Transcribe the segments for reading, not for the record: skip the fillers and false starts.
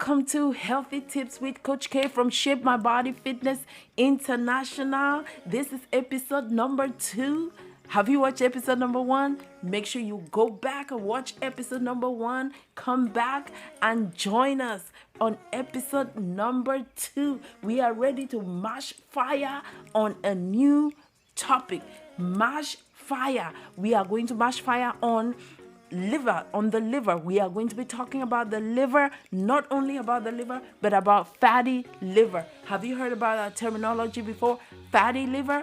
Welcome to Healthy Tips with Coach K from Shape My Body Fitness International. This is episode number 2. Have you watched episode number 1? Make sure you go back and watch episode number 1. Come back and join us on episode number 2. We are ready to mash fire on a new topic. Mash fire. We are going to mash fire on the liver. We are going to be talking about the liver, not only about the liver, but about fatty liver. Have you heard about that terminology before? Fatty liver?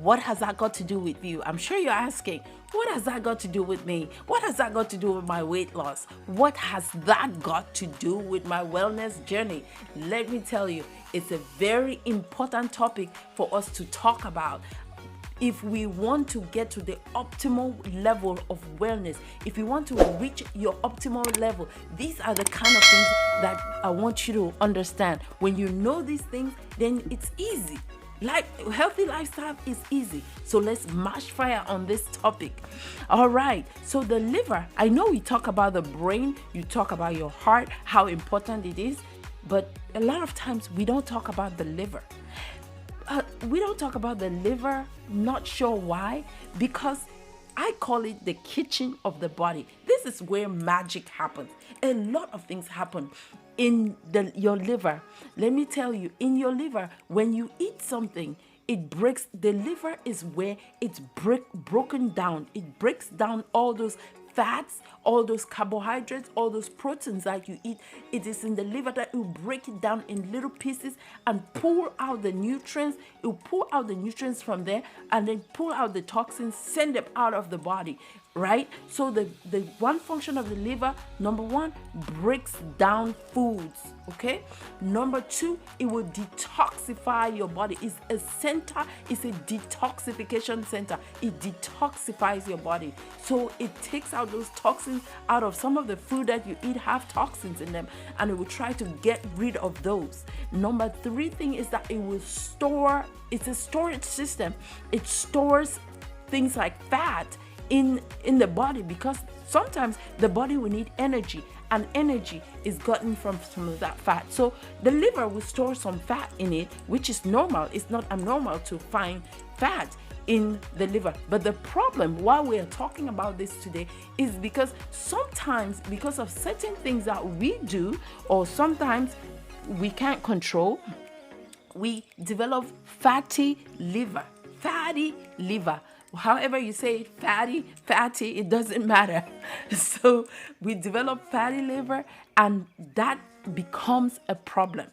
What has that got to do with you? I'm sure you're asking, what has that got to do with me? What has that got to do with my weight loss? What has that got to do with my wellness journey? Let me tell you, it's a very important topic for us to talk about. If we want to get to the optimal level of wellness, if you want to reach your optimal level, these are the kind of things that I want you to understand. When you know these things, then it's easy. Like healthy lifestyle is easy. So let's mash fire on this topic. All right. So the liver, I know we talk about the brain, you talk about your heart, how important it is, but a lot of times we don't talk about the liver. We don't talk about the liver, not sure why, because I call it the kitchen of the body. This is where magic happens. A lot of things happen in your liver. Let me tell you, in your liver, when you eat something, it breaks. The liver is where it's broken down. It breaks down all those fats, all those carbohydrates, all those proteins that you eat. It is in the liver that you break it down in little pieces and pull out the nutrients. You pull out the nutrients from there and then pull out the toxins, send them out of the body, right? So the one function of the liver, number 1, breaks down foods, okay? Number 2, it will detoxify your body. It's a center, it's a detoxification center. It detoxifies your body. So it takes out those toxins out of some of the food that you eat have toxins in them, and it will try to get rid of those. Number 3 thing is that it will store, it's a storage system. It stores things like fat in the body, because sometimes the body will need energy, and energy is gotten from some of that fat. So the liver will store some fat in it, which is normal. It's not abnormal to find fat in the liver. But the problem, why we are talking about this today, is because sometimes, because of certain things that we do, or sometimes we can't control, we develop fatty liver. Fatty liver. However you say it, fatty, it doesn't matter. So we develop fatty liver, and that becomes a problem.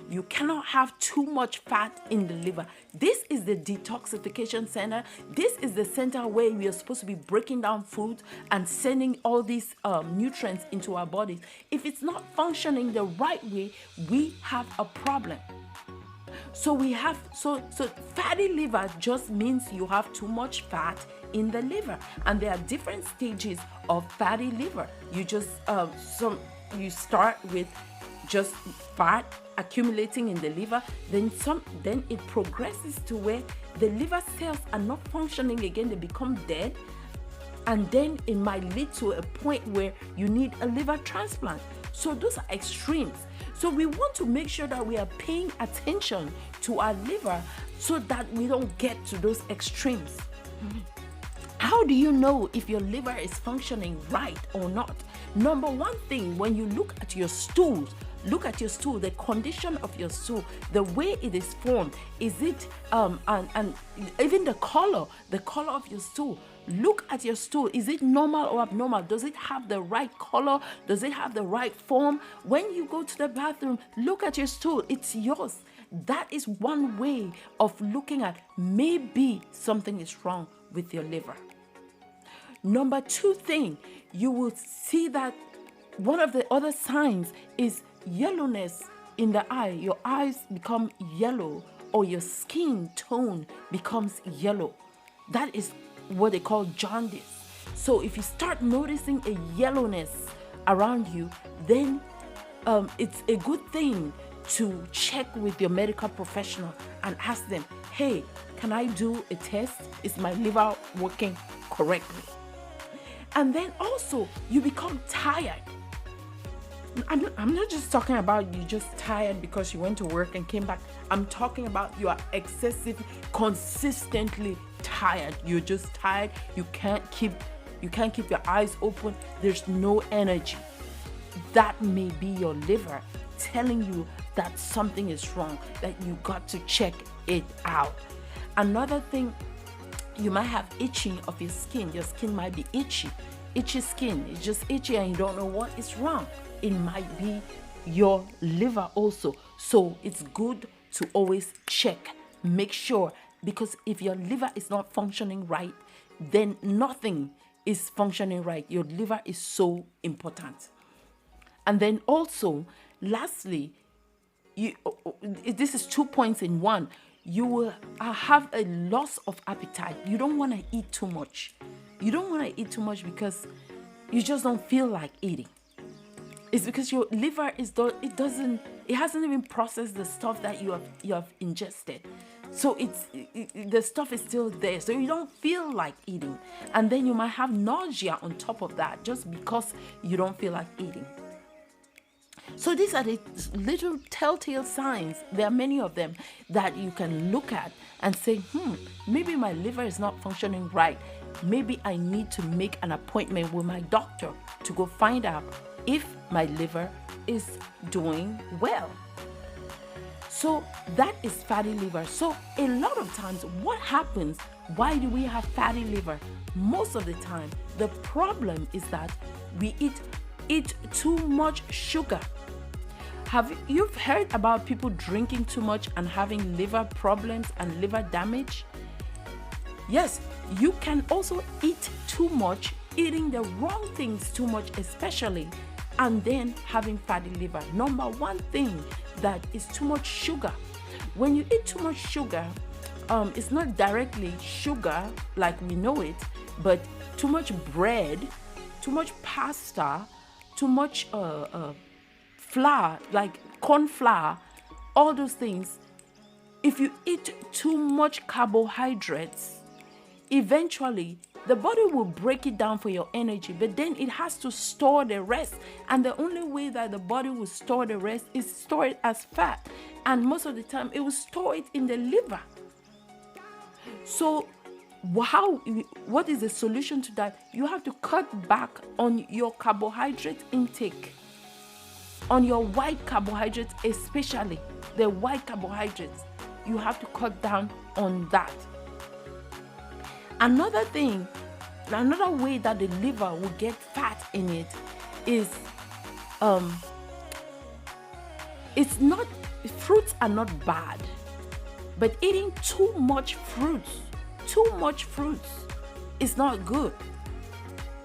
You cannot have too much fat in the liver. This is the detoxification center. This is the center where we are supposed to be breaking down food and sending all these nutrients into our bodies. If it's not functioning the right way, we have a problem. So we have so fatty liver just means you have too much fat in the liver, and there are different stages of fatty liver. You just you start with just fat accumulating in the liver, then it progresses to where the liver cells are not functioning again, they become dead, and then it might lead to a point where you need a liver transplant. So those are extremes. So we want to make sure that we are paying attention to our liver so that we don't get to those extremes. How do you know if your liver is functioning right or not? Number 1 thing, when you look at your stool, the condition of your stool, the way it is formed, is it and even the color of your stool. Look at your stool. Is it normal or abnormal? Does it have the right color? Does it have the right form? When you go to the bathroom, look at your stool. It's yours. That is one way of looking at maybe something is wrong with your liver. Number 2 thing, you will see that one of the other signs is yellowness in the eye. Your eyes become yellow, or your skin tone becomes yellow. That is what they call jaundice. So if you start noticing a yellowness around you, then it's a good thing to check with your medical professional and ask them, hey, can I do a test? Is my liver working correctly? And then also you become tired. I'm not just talking about you just tired because you went to work and came back. I'm talking about you are excessive, consistently tired. You're just tired. You can't keep your eyes open. There's no energy. That may be your liver telling you that something is wrong, that you got to check it out. Another thing, you might have itching of your skin. Your skin might be itchy skin. It's just itchy and you don't know what is wrong. It might be your liver also. So it's good to always check, make sure, because if your liver is not functioning right, then nothing is functioning right. Your liver is so important. And then also, lastly, this is 2 points in one. You will have a loss of appetite. You don't want to eat too much. You don't want to eat too much because you just don't feel like eating. It's because your liver it hasn't even processed the stuff that you have ingested. So the stuff is still there. So you don't feel like eating. And then you might have nausea on top of that just because you don't feel like eating. So these are the little telltale signs. There are many of them that you can look at and say, maybe my liver is not functioning right. Maybe I need to make an appointment with my doctor to go find out if my liver is doing well. So that is fatty liver. So a lot of times what happens, why do we have fatty liver? Most of the time, the problem is that we eat too much sugar. You've heard about people drinking too much and having liver problems and liver damage? Yes, you can also eat too much, eating the wrong things too much especially, and then having fatty liver. Number one thing that is too much sugar. When you eat too much sugar, it's not directly sugar like we know it, but too much bread, too much pasta, too much flour, like corn flour, all those things. If you eat too much carbohydrates, eventually the body will break it down for your energy, but then it has to store the rest. And the only way that the body will store the rest is store it as fat. And most of the time, it will store it in the liver. So what is the solution to that? You have to cut back on your carbohydrate intake. On your white carbohydrates, especially the white carbohydrates, you have to cut down on that. Another way that the liver will get fat in it is, fruits are not bad, but eating too much fruits is not good.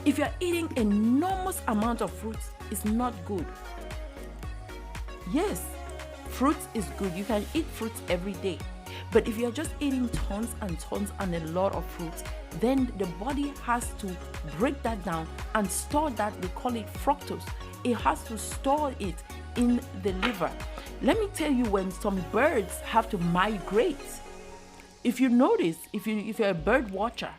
If you're eating enormous amount of fruits, it's not good. Yes, fruits is good. You can eat fruits every day. But if you're just eating tons and tons and a lot of fruits, then the body has to break that down and store that. We call it fructose. It has to store it in the liver. Let me tell you, when some birds have to migrate, if you notice, if you're a bird watcher,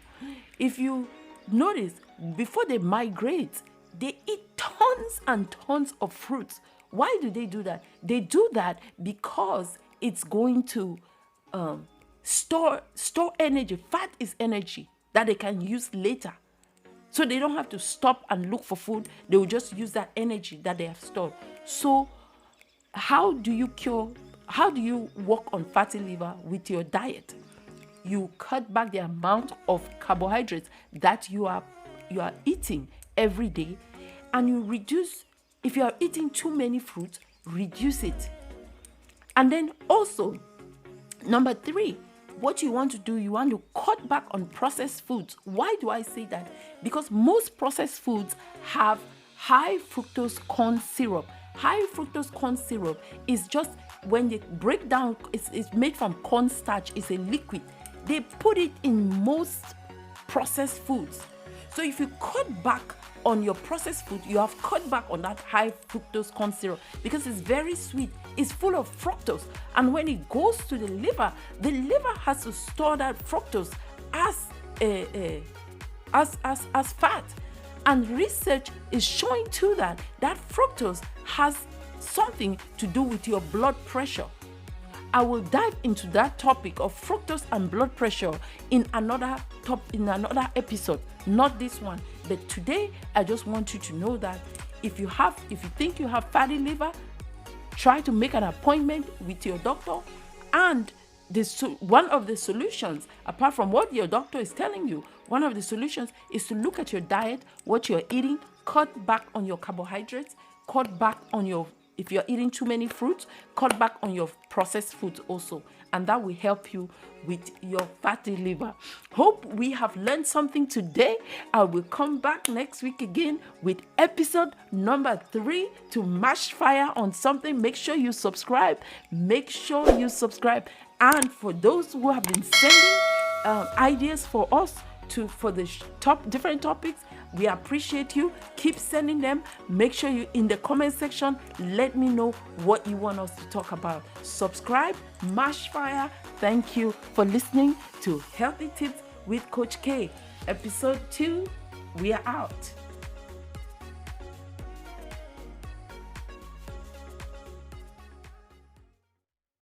if you notice, before they migrate, they eat tons and tons of fruits. Why do they do that? They do that because it's going to store energy. Fat is energy that they can use later. So they don't have to stop and look for food. They will just use that energy that they have stored. So how do you work on fatty liver? With your diet. You cut back the amount of carbohydrates that you are eating every day, and you reduce. If you are eating too many fruits, reduce it. And then also, number 3, what you want to do, you want to cut back on processed foods. Why do I say that? Because most processed foods have high fructose corn syrup. High fructose corn syrup is just, when they break down, it's made from cornstarch. It's a liquid. They put it in most processed foods. So if you cut back on your processed food, you have cut back on that high fructose corn syrup, because it's very sweet. It's full of fructose, and when it goes to the liver has to store that fructose as fat. And research is showing too that fructose has something to do with your blood pressure. I will dive into that topic of fructose and blood pressure in another episode, not this one. But today, I just want you to know that if you think you have fatty liver, try to make an appointment with your doctor. And one of the solutions, apart from what your doctor is telling you, one of the solutions is to look at your diet, what you're eating, cut back on your carbohydrates, cut back on if you're eating too many fruits, cut back on your processed foods also. And that will help you with your fatty liver. Hope we have learned something today. I will come back next week again with episode number 3 to Mashfire on something. Make sure you subscribe. And for those who have been sending ideas for us for the different topics, we appreciate you. Keep sending them. Make sure you in the comment section let me know what you want us to talk about. Subscribe, Mashfire. Thank you for listening to Healthy Tips with Coach K. Episode 2. We are out.